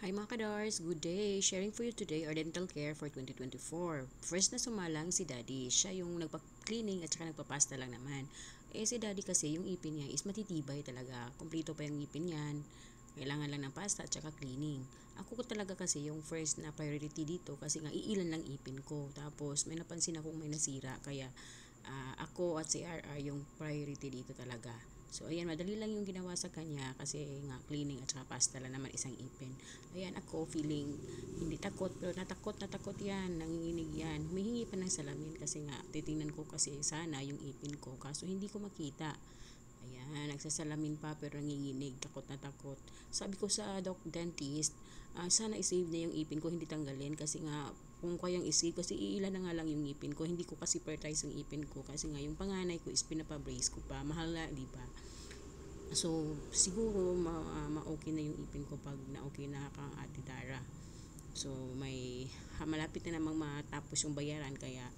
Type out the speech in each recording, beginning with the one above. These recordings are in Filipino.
Hi mga kadars, good day! Sharing for you today our dental care for 2024. First na sumalang si Daddy, siya yung nagpa-cleaning at saka nagpa-pasta lang naman. Si Daddy kasi yung ipin niya is matitibay talaga, kumpleto pa yung ipin niyan. Kailangan lang ng pasta at saka cleaning. Ako ko talaga kasi yung first na priority dito kasi nga iilan lang ipin ko. Tapos may napansin akong may nasira kaya ako at si RR yung priority dito talaga. So ayan, madali lang yung ginawa sa kanya kasi nga cleaning at saka pasta lang naman isang ipin. Ayan, ako feeling hindi takot pero natakot yan, nanginginig yan. Humihingi pa ng salamin kasi nga titingnan ko kasi sana yung ipin ko kaso hindi ko makita. Ayan, nagsasalamin pa pero nanginginig, takot na takot. Sabi ko sa dentist, sana isave na yung ipin ko, hindi tanggalin kasi nga kung kayang isave kasi iilan na nga lang yung ipin ko, hindi ko kasi prioritize yung ipin ko kasi nga yung panganay ko is pinapabrace ko pa, mahal na, di ba? So, siguro ma-okay na yung ipin ko pag na-okay na kang Ate Dara. So, malapit na namang matapos yung bayaran kaya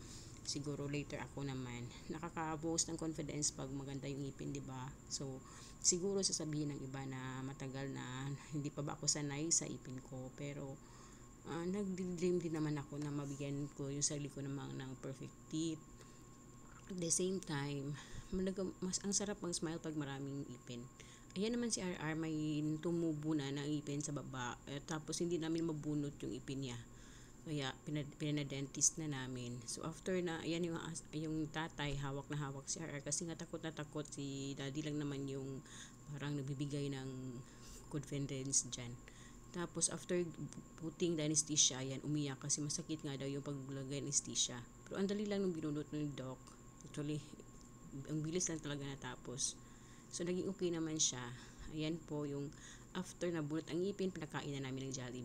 siguro later ako naman. Nakaka-boost ng confidence pag maganda yung ipin, di ba? So, siguro sasabihin ng iba na matagal na hindi pa ba ako sanay sa ipin ko, pero nag-dream din naman ako na mabigyan ko yung sarili ko ng perfect teeth. At the same time, mas ang sarap mag-smile pag maraming ipin. Ayan naman si RR, may tumubo na ng ipin sa baba. Tapos hindi namin mabunot yung ipin niya. Kaya pinadentist na namin. So after na, ayan yung tatay, hawak na hawak si RR. Kasi nga takot na takot, si daddy lang naman yung parang nagbibigay ng confidence dyan. Tapos after putting the anesthesia, ayan, umiyak kasi masakit nga daw yung paglagay anesthesia. Pero ang dali lang nung binunot ng doc. Actually, ang bilis lang talaga natapos. So, naging okay naman siya. Ayan po yung after na bunot ang ipin, pinakain na namin ng Jollibee.